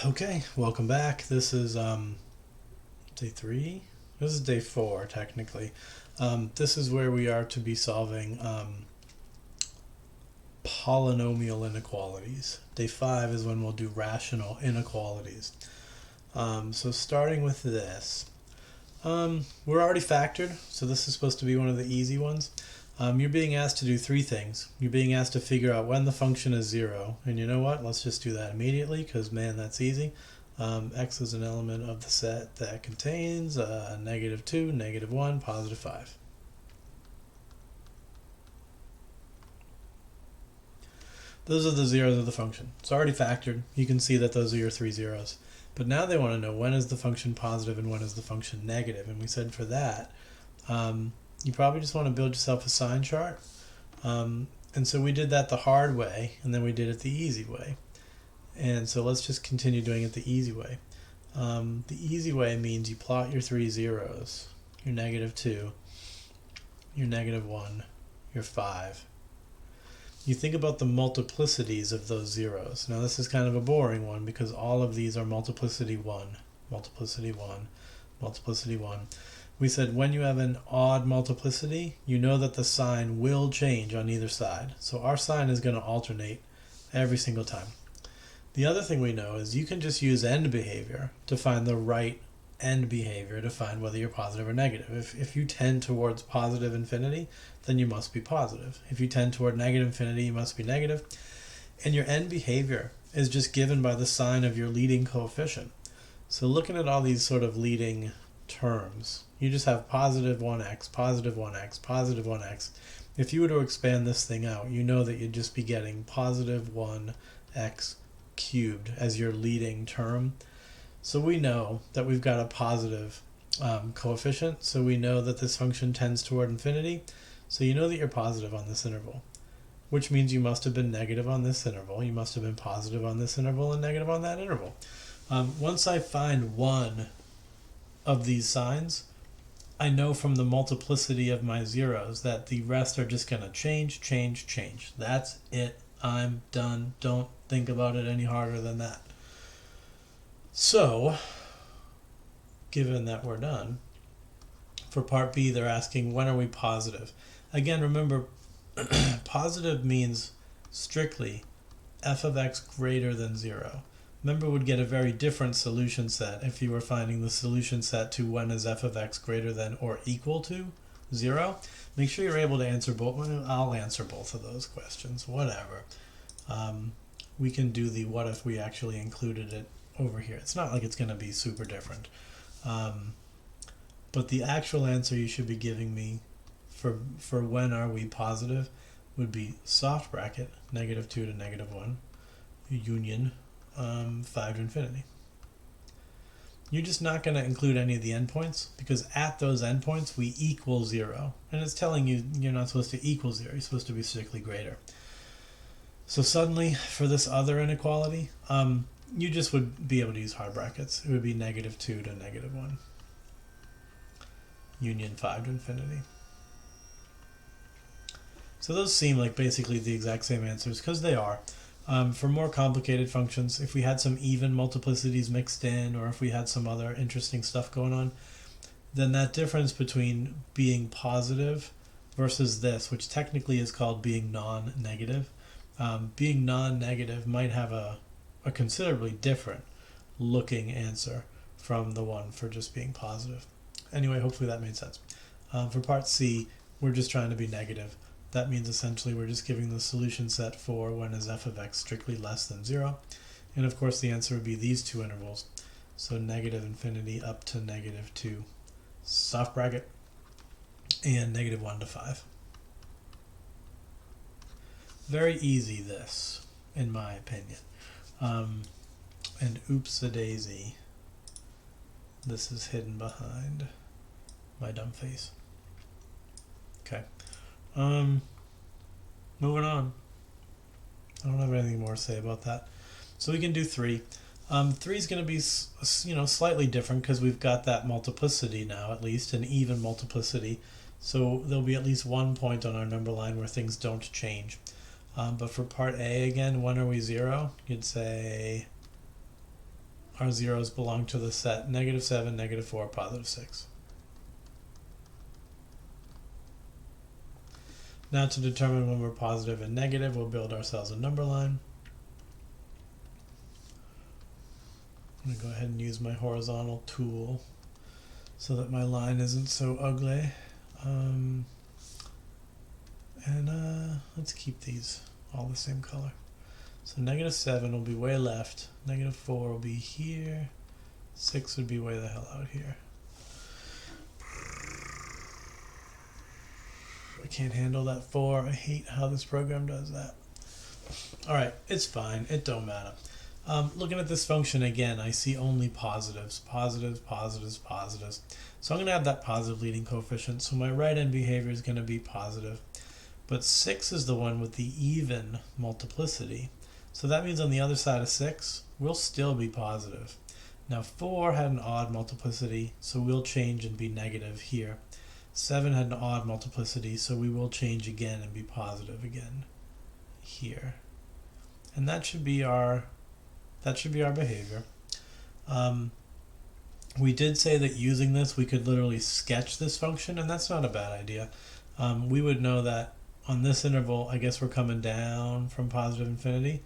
Okay, welcome back. This is day 3. This is day 4 technically. This is where we are to be solving polynomial inequalities. Day 5 is when we'll do rational inequalities. So starting with this, we're already factored, so this is supposed to be one of the easy ones. You're being asked to do 3 things. You're being asked to figure out when the function is 0. And you know what? Let's just do that immediately because, man, that's easy. X is an element of the set that contains -2, -1, +5. Those are the zeros of the function. It's already factored. You can see that those are your 3 zeros. But now they want to know when is the function positive and when is the function negative. And we said for that, you probably just want to build yourself a Sine Chart. And so we did that the hard way, and then we did it the easy way. And so let's just continue doing it the easy way. The easy way means you plot your 3 zeros, your -2, your -1, your 5. You think about the multiplicities of those zeros. Now this is kind of a boring one because all of these are multiplicity 1, multiplicity 1, multiplicity 1. We said when you have an odd multiplicity, you know that the sign will change on either side. So our sign is going to alternate every single time. The other thing we know is you can just use end behavior to find the right end behavior to find whether you're positive or negative. If you tend towards positive infinity, then you must be positive. If you tend toward negative infinity, you must be negative. And your end behavior is just given by the sign of your leading coefficient. So looking at all these sort of leading terms, you just have positive 1x, positive 1x, positive 1x. If you were to expand this thing out, you know that you'd just be getting positive 1x cubed as your leading term. So we know that we've got a positive coefficient, so we know that this function tends toward infinity. So you know that you're positive on this interval, which means you must have been negative on this interval, you must have been positive on this interval, and negative on that interval. Once I find one of these signs, I know from the multiplicity of my zeros that the rest are just going to change, change, change. That's it. I'm done. Don't think about it any harder than that. So, given that we're done, for part B, they're asking, when are we positive? Again, remember, positive means strictly f of x greater than 0. Remember, we'd get a very different solution set if you were finding the solution set to when is f of x greater than or equal to 0. Make sure you're able to answer both. Well, I'll answer both of those questions, whatever. We can do the what if we actually included it over here. It's not like it's going to be super different. But the actual answer you should be giving me for when are we positive would be soft bracket, -2 to -1, union 5 to infinity. You're just not going to include any of the endpoints because at those endpoints we equal 0. And it's telling you you're not supposed to equal 0. You're supposed to be strictly greater. So suddenly, for this other inequality, you just would be able to use hard brackets. It would be -2 to -1. Union 5 to infinity. So those seem like basically the exact same answers because they are. For more complicated functions, if we had some even multiplicities mixed in or if we had some other interesting stuff going on, then that difference between being positive versus this, which technically is called being non-negative, being non-negative might have a considerably different looking answer from the one for just being positive. Anyway, hopefully that made sense. For part C, we're just trying to be negative. That means essentially we're just giving the solution set for when is f of x strictly less than 0. And of course the answer would be these two intervals. So -infinity up to -2, soft bracket, and -1 to 5. Very easy this, in my opinion. And oops-a-daisy, this is hidden behind my dumb face. Okay. Moving on. I don't have anything more to say about that. So we can do 3. 3 is going to be, slightly different because we've got that multiplicity now, at least an even multiplicity. So there'll be at least one point on our number line where things don't change. But for part A again, when are we 0? You'd say our zeros belong to the set -7, -4, +6. Now to determine when we're positive and negative, we'll build ourselves a number line. I'm going to go ahead and use my horizontal tool so that my line isn't so ugly. Let's keep these all the same color. So -7 will be way left, -4 will be here, 6 would be way the hell out here. I can't handle that 4. I hate how this program does that. Alright, it's fine. It don't matter. Looking at this function again, I see only positives. Positives, positives, positives. So I'm going to have that positive leading coefficient. So my right-hand behavior is going to be positive. But 6 is the one with the even multiplicity. So that means on the other side of 6, we'll still be positive. Now 4 had an odd multiplicity, so we'll change and be negative here. 7 had an odd multiplicity, so we will change again and be positive again here. And that should be our behavior. We did say that using this we could literally sketch this function, and that's not a bad idea. We would know that on this interval, I guess we're coming down from positive infinity.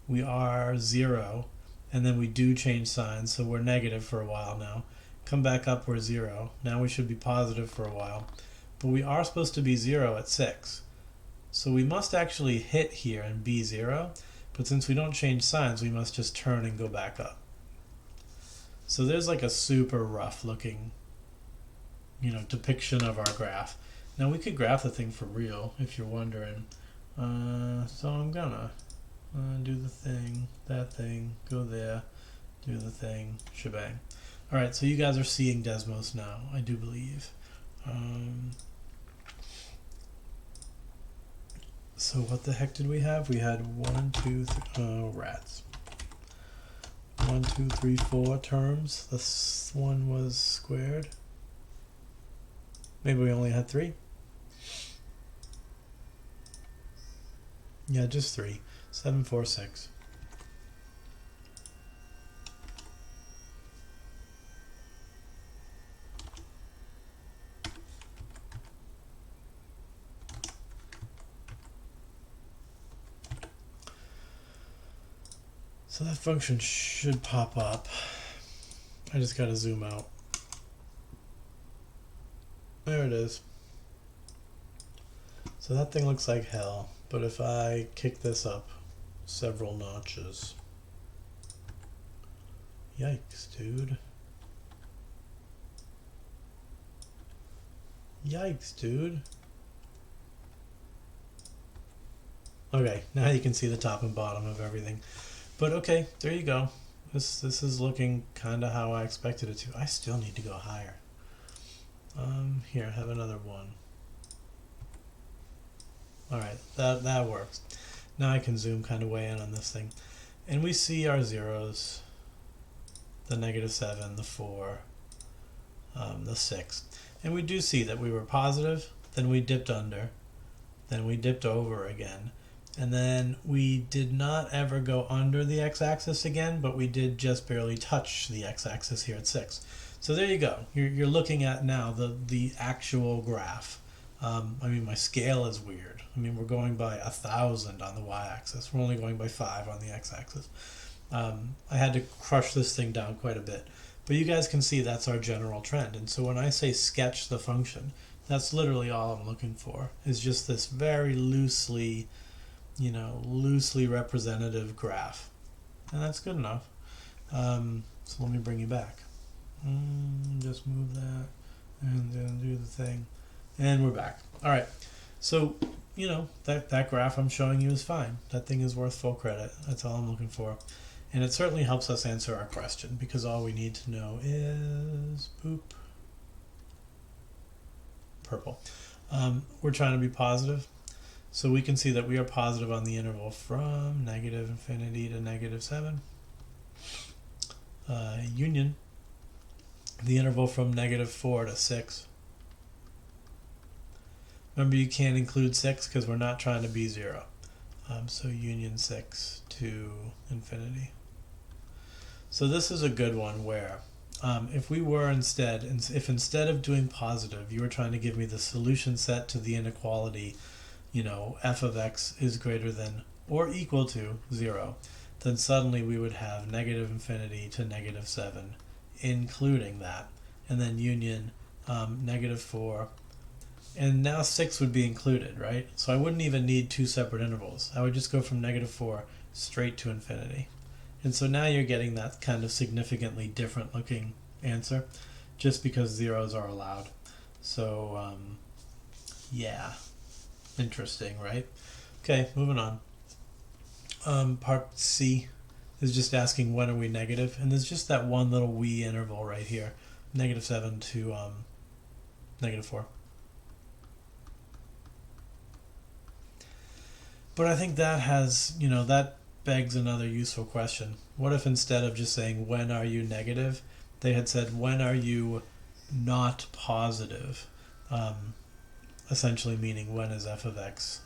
We are 0, and then we do change signs, so we're negative for a while now. Come back up, we're 0. Now we should be positive for a while. But we are supposed to be 0 at 6. So we must actually hit here and be 0, but since we don't change signs, we must just turn and go back up. So there's like a super rough looking, depiction of our graph. Now we could graph the thing for real, if you're wondering. So I'm gonna do the thing, that thing, go there, do the thing, shebang. Alright, so you guys are seeing Desmos now, I do believe. So what the heck did we have? We had 1, 2, 3, rats. 1, 2, 3, 4 terms. This one was squared. Maybe we only had 3. Yeah, just 3. 7, 4, 6. So that function should pop up. I just gotta zoom out. There it is. So that thing looks like hell, but if I kick this up several notches. Yikes, dude. Yikes, dude. Okay, now you can see the top and bottom of everything. But okay, there you go. This is looking kind of how I expected it to. I still need to go higher. Here, have another 1. Alright, that works. Now I can zoom kind of way in on this thing. And we see our zeros. The -7, the 4, the 6. And we do see that we were positive, then we dipped under, then we dipped over again. And then we did not ever go under the x-axis again, but we did just barely touch the x-axis here at 6. So there you go. You're looking at now the actual graph. I mean, my scale is weird. I mean, we're going by 1,000 on the y-axis. We're only going by 5 on the x-axis. I had to crush this thing down quite a bit. But you guys can see that's our general trend. And so when I say sketch the function, that's literally all I'm looking for, is just this very loosely representative graph. And that's good enough. So let me bring you back. Just move that and then do the thing. And we're back. All right. So, that graph I'm showing you is fine. That thing is worth full credit. That's all I'm looking for. And it certainly helps us answer our question, because all we need to know is purple. We're trying to be positive. So we can see that we are positive on the interval from -infinity to -7. Union, the interval from -4 to 6. Remember, you can't include 6 because we're not trying to be 0. So union 6 to infinity. So this is a good one where if we were if instead of doing positive, you were trying to give me the solution set to the inequality, f of x is greater than or equal to 0, then suddenly we would have negative infinity to negative 7, including that, and then union negative 4, and now 6 would be included, right? So I wouldn't even need two separate intervals. I would just go from negative 4 straight to infinity. And so now you're getting that kind of significantly different looking answer just because zeros are allowed. So yeah, interesting, right? Okay, moving on. Part C is just asking when are we negative, and there's just that one little wee interval right here, negative 7 to negative 4. But I think that has, that begs another useful question. What if instead of just saying when are you negative, they had said when are you not positive, essentially meaning when is f of x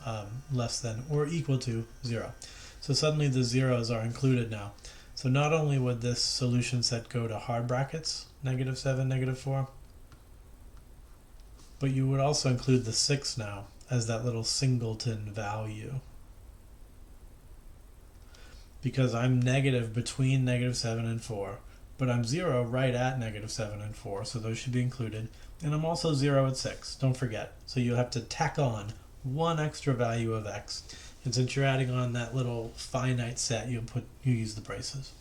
less than or equal to 0. So suddenly the zeros are included now. So not only would this solution set go to hard brackets, negative 7, negative 4, but you would also include the 6 now as that little singleton value. Because I'm negative between negative 7 and 4, but I'm 0 right at negative 7 and 4, so those should be included. And I'm also 0 at 6, don't forget. So you'll have to tack on one extra value of x. And since you're adding on that little finite set, you use the braces.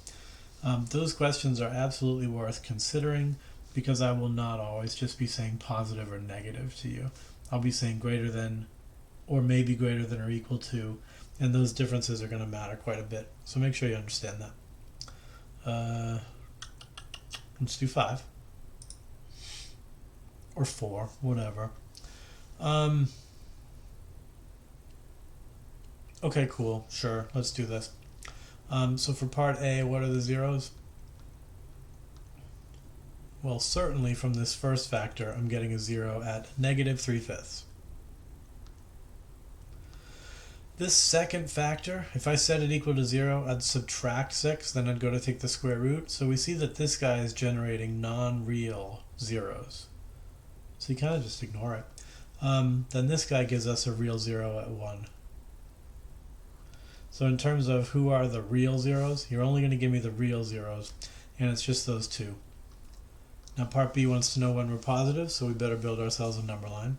Those questions are absolutely worth considering because I will not always just be saying positive or negative to you. I'll be saying greater than or maybe greater than or equal to, and those differences are going to matter quite a bit. So make sure you understand that. Let's do 5. Or 4, whatever. Okay, cool, sure, let's do this. So for part A, what are the zeros? Well, certainly from this first factor, I'm getting a 0 at negative 3/5. This second factor, if I set it equal to 0, I'd subtract 6, then I'd go to take the square root. So we see that this guy is generating non-real zeros. So you kind of just ignore it. Then this guy gives us a real 0 at 1. So in terms of who are the real zeros, you're only going to give me the real zeros, and it's just those two. Now part B wants to know when we're positive, so we better build ourselves a number line.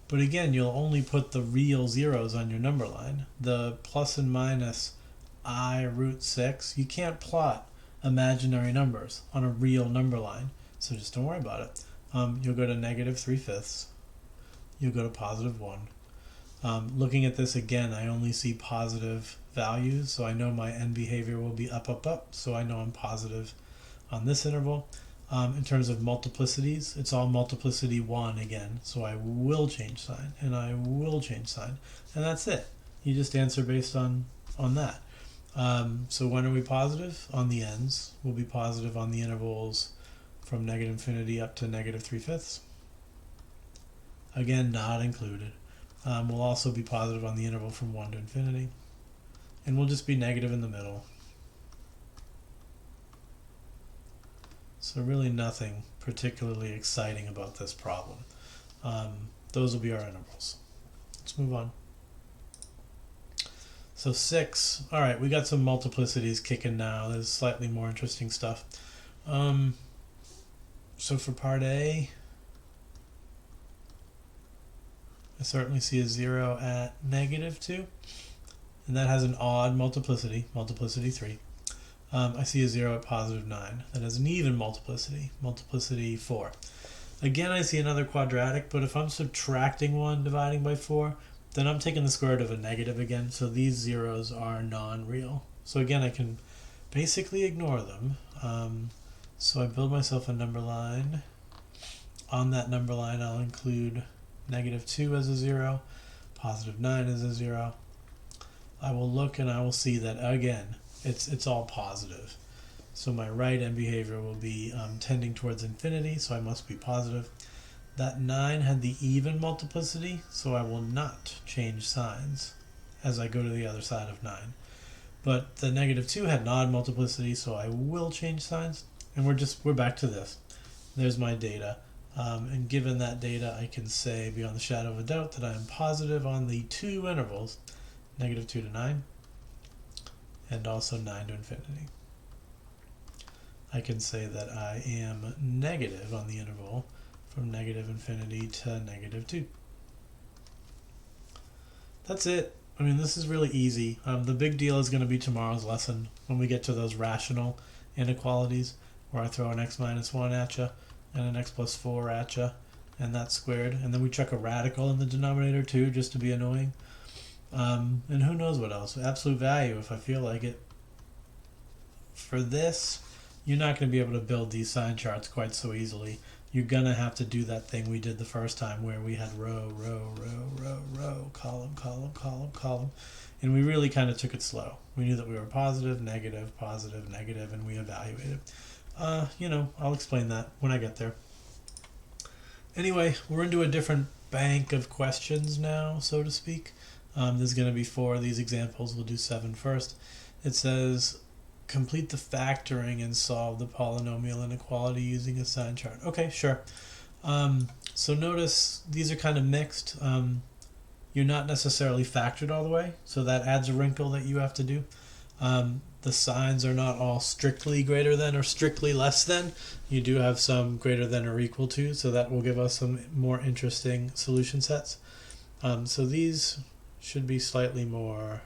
But again, you'll only put the real zeros on your number line. The plus and minus I root 6, you can't plot imaginary numbers on a real number line, so just don't worry about it. You'll go to negative 3/5. You'll go to positive 1. Looking at this again, I only see positive values, so I know my end behavior will be up, up, up, so I know I'm positive on this interval. In terms of multiplicities, it's all multiplicity 1 again, so I will change sign, and I will change sign, and that's it. You just answer based on that. So when are we positive? On the ends. We'll be positive on the intervals from negative infinity up to negative 3/5. Again, not included. We'll also be positive on the interval from 1 to infinity, and we'll just be negative in the middle. So really nothing particularly exciting about this problem. Those will be our intervals. Let's move on. So 6, all right, we got some multiplicities kicking now. There's slightly more interesting stuff. So for part A, I certainly see a 0 at negative 2, and that has an odd multiplicity, multiplicity 3. I see a 0 at positive 9. That has an even multiplicity, multiplicity 4. Again, I see another quadratic, but if I'm subtracting 1 dividing by 4, then I'm taking the square root of a negative again, so these zeros are non-real. So again, I can basically ignore them. So I build myself a number line. On that number line, I'll include negative 2 as a 0, positive 9 as a 0. I will look and I will see that again, it's all positive. So my right end behavior will be tending towards infinity, so I must be positive. That 9 had the even multiplicity, so I will not change signs as I go to the other side of 9. But the -2 had an odd multiplicity, so I will change signs. And we're back to this. There's my data. And given that data, I can say beyond the shadow of a doubt that I am positive on the two intervals, -2 to 9, and also 9 to infinity. I can say that I am negative on the interval from -infinity to -2. That's it. I mean, this is really easy. The big deal is going to be tomorrow's lesson when we get to those rational inequalities, where I throw an x minus 1 at you and an x plus 4 at you, and that's squared. And then we chuck a radical in the denominator too, just to be annoying. And who knows what else. Absolute value, if I feel like it. For this, you're not going to be able to build these sine charts quite so easily. You're going to have to do that thing we did the first time where we had row, row, row, row, row, column, column, column, column. And we really kind of took it slow. We knew that we were positive, negative, and we evaluated. I'll explain that when I get there. Anyway, we're into a different bank of questions now, so to speak. There's going to be 4 of these examples. We'll do 7 first. It says, complete the factoring and solve the polynomial inequality using a sine chart. Okay, sure. So notice these are kind of mixed. You're not necessarily factored all the way, so that adds a wrinkle that you have to do. The signs are not all strictly greater than or strictly less than. You do have some greater than or equal to, so that will give us some more interesting solution sets. So these should be slightly more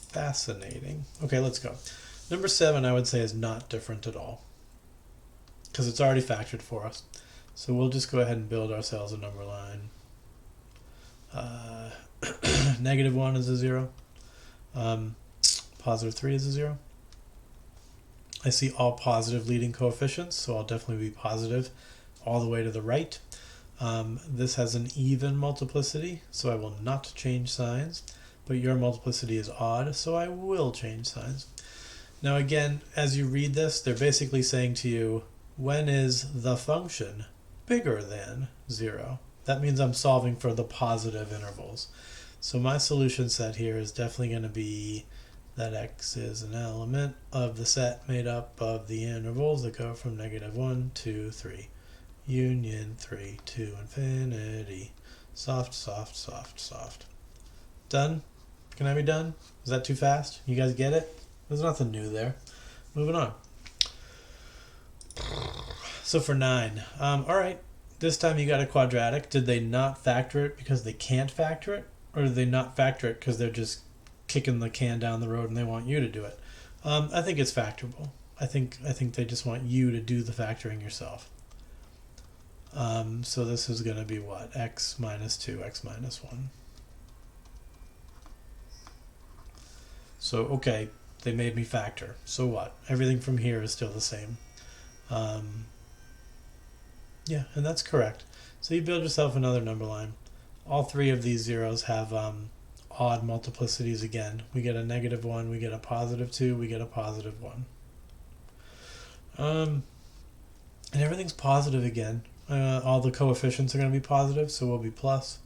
fascinating. Okay, let's go. Number 7, I would say, is not different at all because it's already factored for us. So we'll just go ahead and build ourselves a number line. -1 is a 0. +3 is a 0. I see all positive leading coefficients, so I'll definitely be positive all the way to the right. This has an even multiplicity, so I will not change signs. But your multiplicity is odd, so I will change signs. Now again, as you read this, they're basically saying to you, when is the function bigger than 0? That means I'm solving for the positive intervals. So my solution set here is definitely going to be that x is an element of the set made up of the intervals that go from -1 to 3. Union 3 to infinity. Soft, soft, soft, soft. Done? Can I be done? Is that too fast? You guys get it? There's nothing new there. Moving on. So for 9, alright, this time you got a quadratic. Did they not factor it because they can't factor it? Or did they not factor it because they're just kicking the can down the road and they want you to do it? I think it's factorable. I think they just want you to do the factoring yourself. So this is going to be what? X minus 2, x minus 1. So, okay, they made me factor. So what? Everything from here is still the same. Yeah, and that's correct. So you build yourself another number line. All 3 of these zeros have odd multiplicities again. We get a -1, we get a +2, we get a +1. And everything's positive again. All the coefficients are going to be positive, so we'll be plus.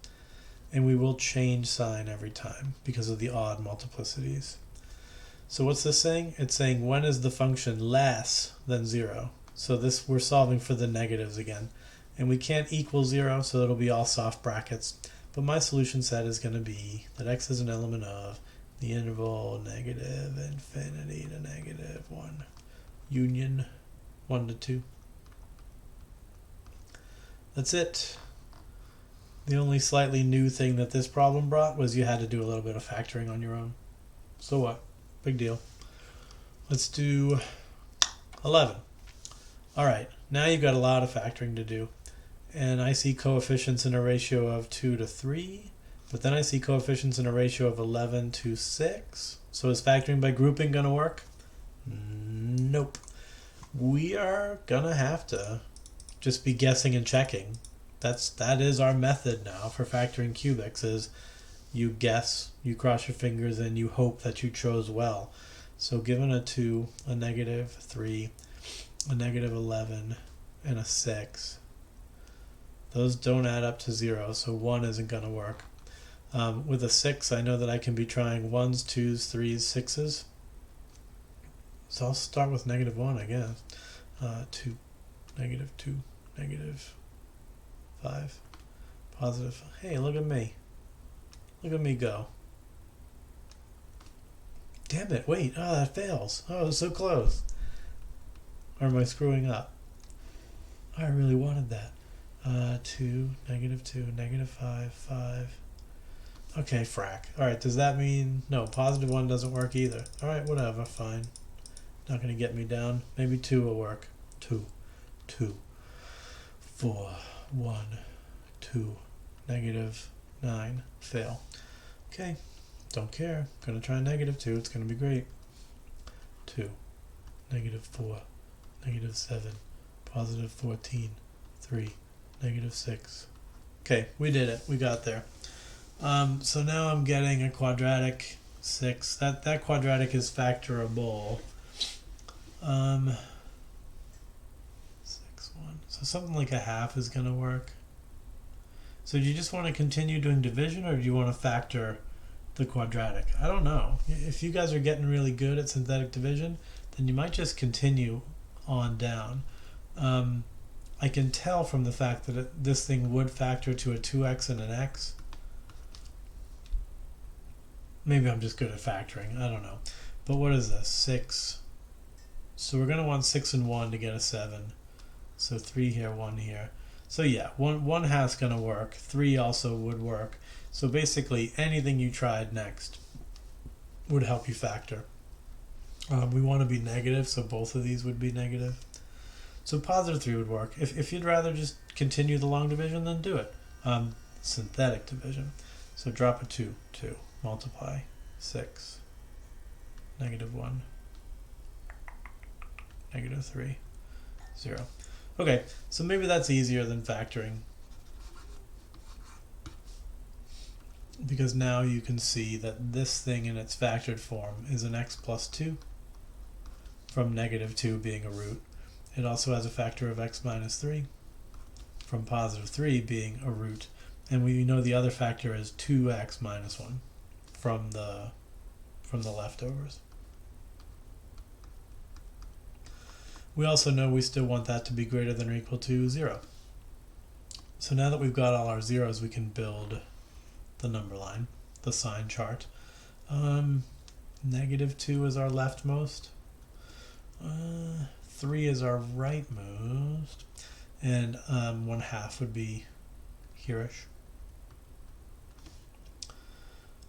And we will change sign every time because of the odd multiplicities. So what's this saying? It's saying when is the function less than 0? So this, we're solving for the negatives again. And we can't equal 0, so it'll be all soft brackets. But my solution set is going to be that x is an element of the interval -infinity to -1. Union 1 to 2. That's it. The only slightly new thing that this problem brought was you had to do a little bit of factoring on your own. So what? Big deal. Let's do 11. Alright, now you've got a lot of factoring to do. And I see coefficients in a ratio of 2 to 3, but then I see coefficients in a ratio of 11 to 6. So is factoring by grouping going to work? Nope. We are going to have to just be guessing and checking. That is our method now for factoring cubics, is you guess, you cross your fingers, and you hope that you chose well. So given a 2, a -3, a -11, and a 6, those don't add up to 0, so 1 isn't going to work. With a 6, I know that I can be trying 1s, 2s, 3s, 6s. So I'll start with -1, I guess. 2, -2, -5, positive. Hey, look at me. Look at me go. Damn it, wait. Oh, that fails. Oh, it was so close. Or am I screwing up? I really wanted that. 2, -2, -5, 5. Okay, frack. Alright, does that mean... No, +1 doesn't work either. Alright, whatever, fine. Not going to get me down. Maybe 2 will work. 2, 4, 1, 2, -9. Fail. Okay, don't care. Going to try -2. It's going to be great. 2, -4, -7, +14, 3, -6. Okay, we did it. We got there. So now I'm getting a quadratic 6. That quadratic is factorable. 6, 1. So something like a half is going to work. So do you just want to continue doing division, or do you want to factor the quadratic? I don't know. If you guys are getting really good at synthetic division, then you might just continue on down. I can tell from the fact that this thing would factor to a 2x and an x. Maybe I'm just good at factoring. I don't know. But what is this? 6. So we're going to want 6 and 1 to get a 7. So 3 here, 1 here. So yeah, 1 half's going to work. 3 also would work. So basically anything you tried next would help you factor. We want to be negative, so both of these would be negative. So +3 would work. If you'd rather just continue the long division, then do it. Synthetic division. So drop a 2. Multiply 6, -1, -3, 0. Okay, so maybe that's easier than factoring, because now you can see that this thing in its factored form is an x plus 2, from -2 being a root. It also has a factor of x minus 3, from +3 being a root. And we know the other factor is 2x minus 1. From the leftovers. We also know we still want that to be greater than or equal to 0. So now that we've got all our zeros, we can build the number line, the Sine chart. -2 is our leftmost. 3 is our rightmost. And 1/2 would be here-ish.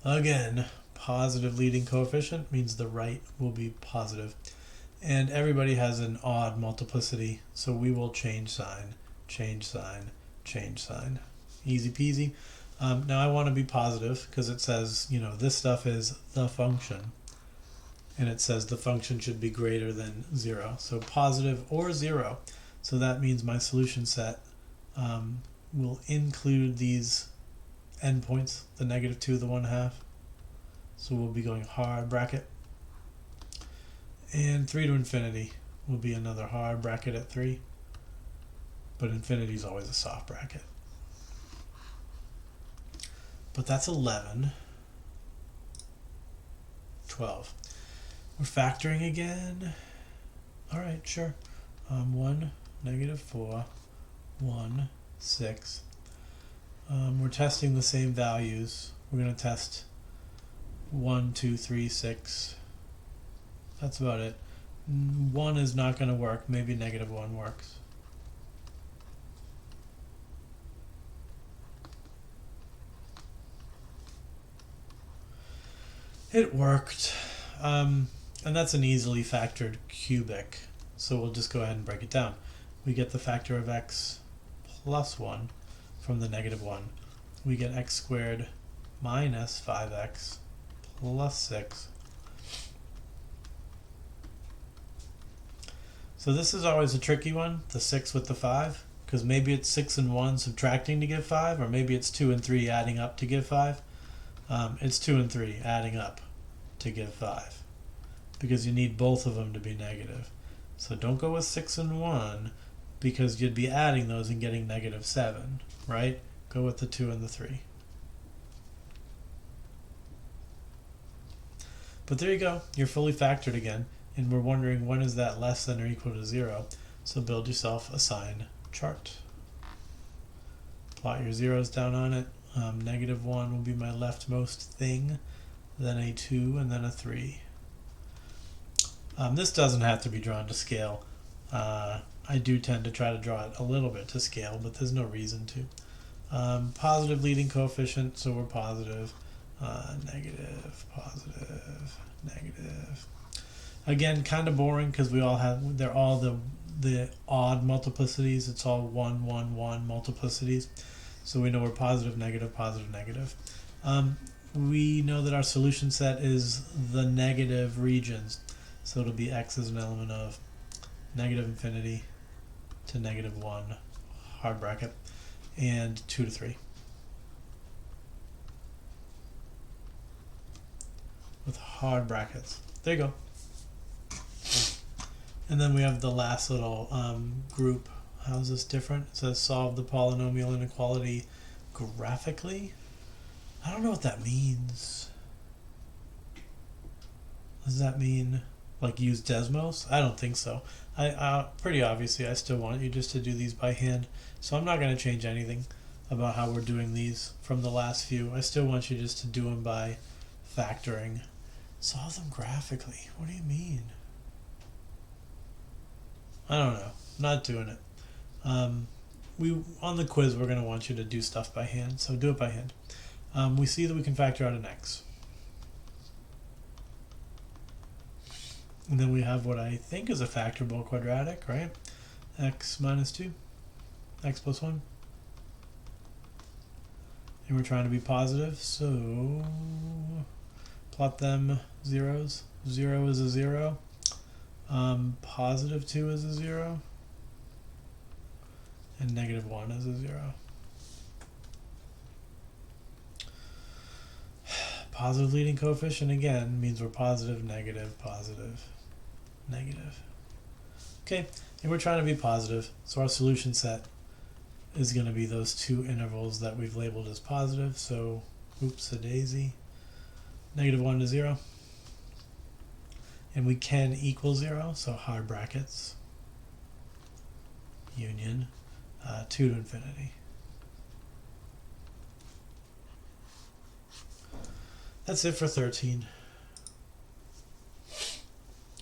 Again, positive leading coefficient means the right will be positive. And everybody has an odd multiplicity, so we will change sign, change sign, change sign. Easy peasy. Now I want to be positive because it says, this stuff is the function. And it says the function should be greater than 0. So positive or 0. So that means my solution set will include these endpoints, the -2, the 1/2. So we'll be going hard bracket. And 3 to infinity will be another hard bracket at 3. But infinity is always a soft bracket. But that's 11. 12. We're factoring again. Alright, sure. 1, -4, 1, 6. We're testing the same values. We're going to test 1, 2, 3, 6. That's about it. 1 is not going to work. Maybe -1 works. It worked. And that's an easily factored cubic. So we'll just go ahead and break it down. We get the factor of x plus 1 from the -1. We get x squared minus 5x plus 6. So this is always a tricky one, the 6 with the 5, because maybe it's 6 and 1 subtracting to give 5, or maybe it's 2 and 3 adding up to give 5. It's 2 and 3 adding up to give 5, because you need both of them to be negative. So don't go with 6 and 1, because you'd be adding those and getting -7, right? Go with the 2 and the 3. But there you go, you're fully factored again, and we're wondering when is that less than or equal to 0. So build yourself a sine chart. Plot your zeros down on it. -1 will be my leftmost thing, then a 2, and then a 3. This doesn't have to be drawn to scale. I do tend to try to draw it a little bit to scale, but there's no reason to. Positive leading coefficient, so we're positive, negative, positive, negative. Again, kind of boring because we all have, they're all the odd multiplicities. It's all 1, 1, 1 multiplicities. So we know we're positive, negative, positive, negative. We know that our solution set is the negative regions. So it'll be x is an element of negative infinity to -1, hard bracket, and 2 to 3. With hard brackets. There you go. And then we have the last little group. How is this different? It says solve the polynomial inequality graphically. I don't know what that means. Does that mean like use Desmos? I don't think so. Pretty obviously I still want you just to do these by hand. So I'm not going to change anything about how we're doing these from the last few. I still want you just to do them by factoring. Solve them graphically. What do you mean? I don't know. Not doing it. On the quiz we're going to want you to do stuff by hand, so do it by hand. We see that we can factor out an x. And then we have what I think is a factorable quadratic, right? X minus 2, x plus 1. And we're trying to be positive, so plot them zeros. 0 is a 0. Positive 2 is a 0. And -1 is a 0. Positive leading coefficient again means we're positive, negative, positive, negative. Okay, and we're trying to be positive, so our solution set is going to be those two intervals that we've labeled as positive. So, oops a daisy, -1 to 0. And we can equal 0, so hard brackets, union, 2 to infinity. That's it for 13.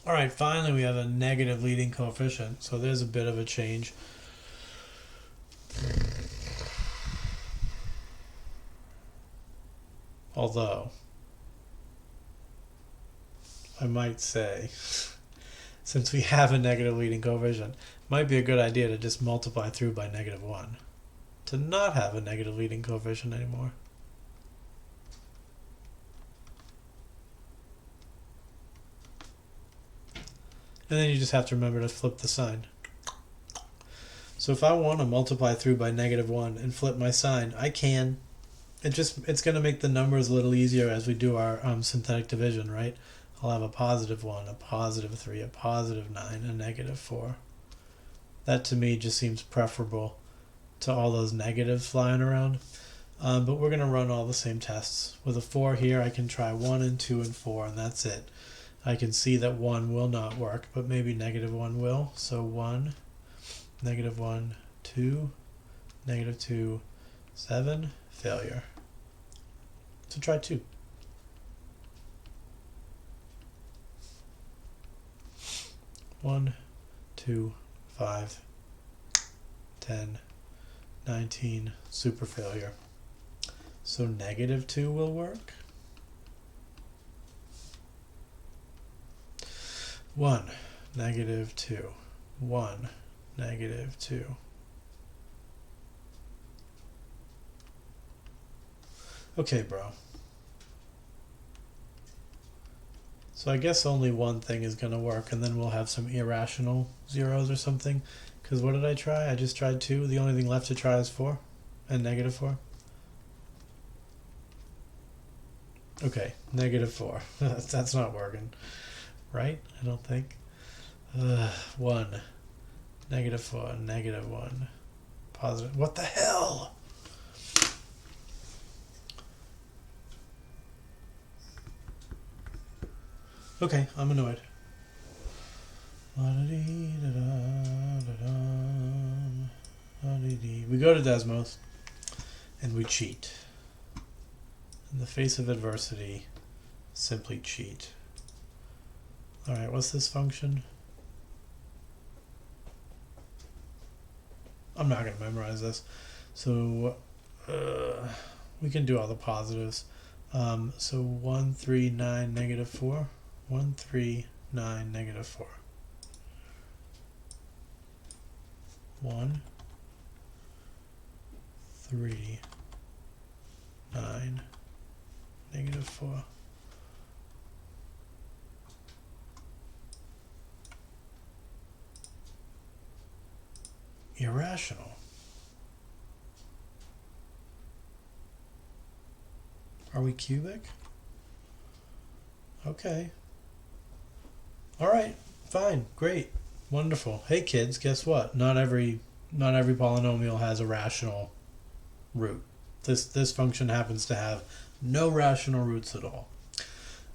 All right, finally we have a negative leading coefficient, so there's a bit of a change. Although, I might say, since we have a negative leading coefficient, it might be a good idea to just multiply through by -1 to not have a negative leading coefficient anymore. And then you just have to remember to flip the sign. So if I want to multiply through by -1 and flip my sign, I can. It's going to make the numbers a little easier as we do our synthetic division, right? I'll have a +1, a +3, a +9, a -4. That to me just seems preferable to all those negatives flying around. But we're going to run all the same tests. With a 4 here, I can try 1 and 2 and 4, and that's it. I can see that 1 will not work, but maybe -1 will. So 1, -1, 2, -2, 7, failure. So try 2. One, 2, 5, 10, 19, super failure. So -2 will work. 1, -2, 1, -2. Okay, bro. So I guess only one thing is going to work, and then we'll have some irrational zeros or something. Because what did I try? I just tried 2. The only thing left to try is 4 and -4. Okay, -4. That's not working. Right? I don't think. 1, -4, -1, positive. What the hell? Okay, I'm annoyed. We go to Desmos and we cheat. In the face of adversity, simply cheat. Alright, what's this function? I'm not going to memorize this. So we can do all the positives. So 1, 3, 9, negative 4. 1, 3, 9, negative 4. 1, 3, 9, negative 4. Irrational. Are we cubic? Okay. Alright, fine, great, wonderful. Hey kids, guess what? Not every polynomial has a rational root. This function happens to have no rational roots at all.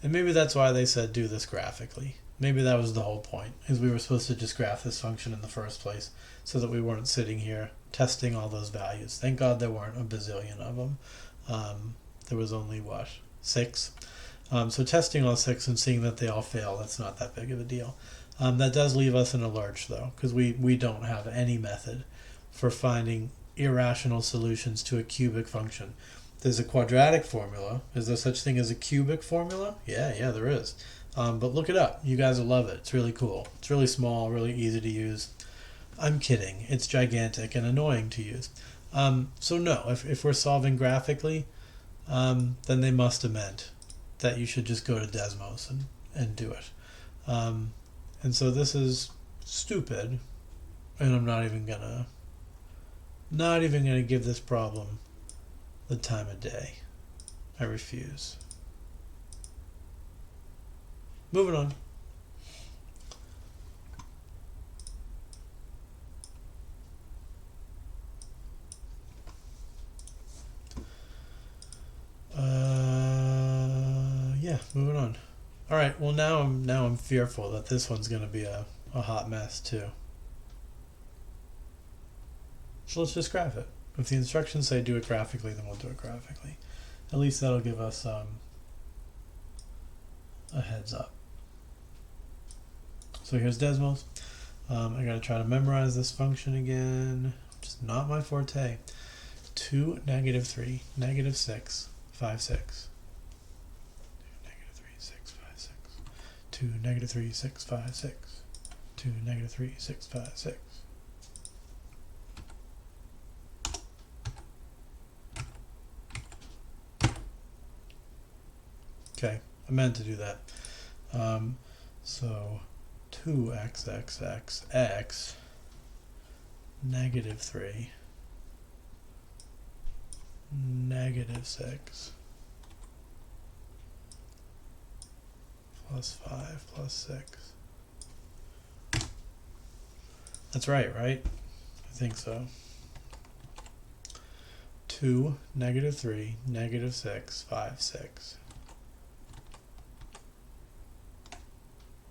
And maybe that's why they said do this graphically. Maybe that was the whole point, is we were supposed to just graph this function in the first place so that we weren't sitting here testing all those values. Thank God there weren't a bazillion of them. There was only, what, 6? So testing all 6 and seeing that they all fail, that's not that big of a deal. That does leave us in a lurch, though, because we don't have any method for finding irrational solutions to a cubic function. There's a quadratic formula. Is there such thing as a cubic formula? Yeah, there is. But look it up. You guys will love it. It's really cool. It's really small, really easy to use. I'm kidding. It's gigantic and annoying to use. So no, if we're solving graphically, then they must have meant that you should just go to Desmos and do it. And so this is stupid, and I'm not even gonna give this problem the time of day. I refuse. Moving on. Yeah, moving on. All right. Well, now I'm fearful that this one's going to be a hot mess too. So let's just graph it. If the instructions say do it graphically, then we'll do it graphically. At least that'll give us a heads up. So here's Desmos. I got to try to memorize this function again, which is not my forte. 2, negative 3, negative 6, 5, 6. 2, negative 3, 6, 5, 6. 2, negative 3, 6, 5, 6. Okay, I meant to do that. So 2x, negative 3, negative 6, plus 5, plus 6. That's right? I think so. 2, negative 3, negative 6, 5, 6.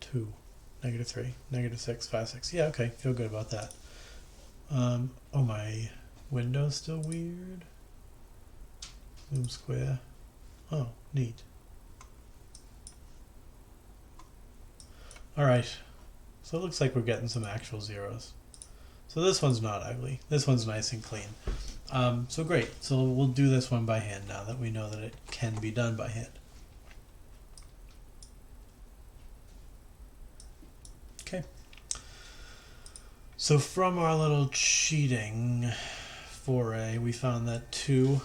2, negative 3, negative 6, 5, 6. Yeah, okay, feel good about that. Oh, my window's still weird. Zoom square. Oh, neat. Alright, so it looks like we're getting some actual zeros. So this one's not ugly. This one's nice and clean. So great. So we'll do this one by hand now that we know that it can be done by hand. Okay. So from our little cheating foray, we found that 2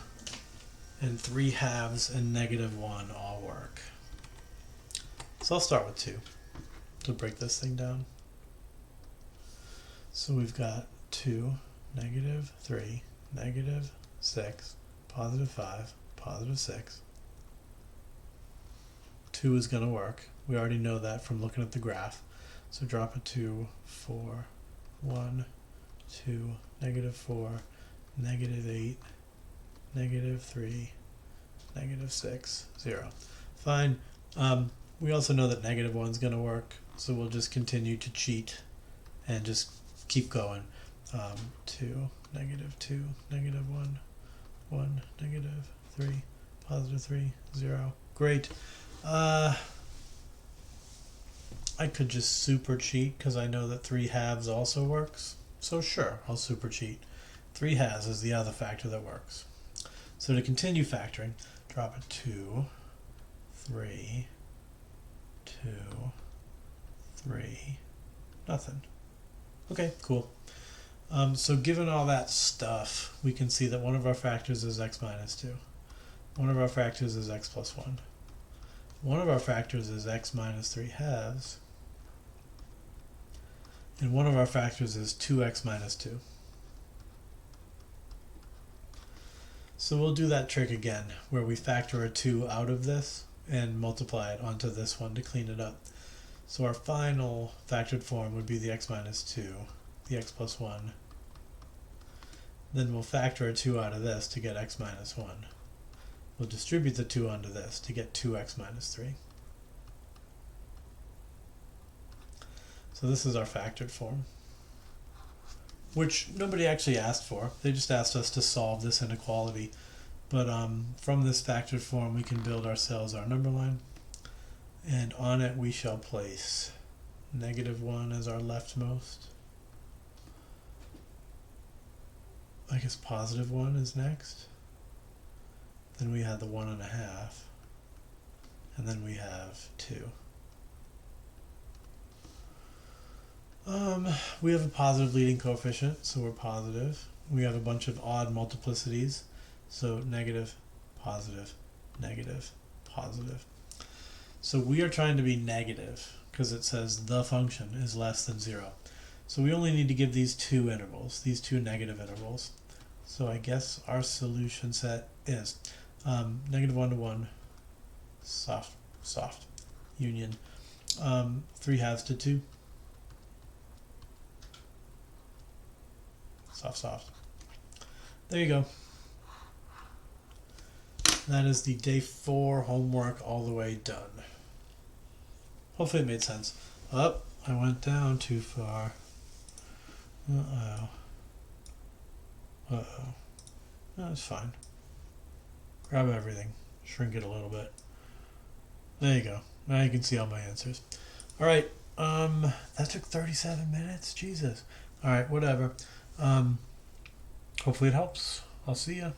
and 3 halves and negative 1 all work. So I'll start with 2 to break this thing down. So we've got 2, negative 3, negative 6, positive 5, positive 6. 2 is going to work. We already know that from looking at the graph. So drop a 2, 4, 1, 2, negative 4, negative 8, negative 3, negative 6, 0. Fine. We also know that negative 1 is going to work, so we'll just continue to cheat and just keep going. 2, negative 2, negative 1, 1, negative 3, positive 3, 0. Great. I could just super cheat because I know that 3 halves also works. So sure, I'll super cheat. 3 halves is the other factor that works. So to continue factoring, drop it 2, 3, 2, 3, nothing. Okay, cool. So given all that stuff, we can see that one of our factors is x minus 2. One of our factors is x plus 1. One of our factors is x minus 3 halves. And one of our factors is 2x minus 2. So we'll do that trick again, where we factor a 2 out of this and multiply it onto this one to clean it up. So our final factored form would be the x minus 2, the x plus 1. Then we'll factor a 2 out of this to get x minus 1. We'll distribute the 2 onto this to get 2x minus 3. So this is our factored form, which nobody actually asked for. They just asked us to solve this inequality. But from this factored form, we can build ourselves our number line. And on it, we shall place negative 1 as our leftmost. I guess positive 1 is next. Then we have the 1.5. And then we have 2. We have a positive leading coefficient, so we're positive. We have a bunch of odd multiplicities, so negative, positive, negative, positive. So we are trying to be negative because it says the function is less than 0. So we only need to give these two intervals, these two negative intervals. So I guess our solution set is negative 1 to 1, soft, union, 3 halves to 2, soft. There you go. That is the day 4 homework all the way done. Hopefully it made sense. Oh, I went down too far. Uh-oh. That's fine. Grab everything. Shrink it a little bit. There you go. Now you can see all my answers. Alright, that took 37 minutes. Jesus. Alright, whatever. Hopefully it helps. I'll see ya.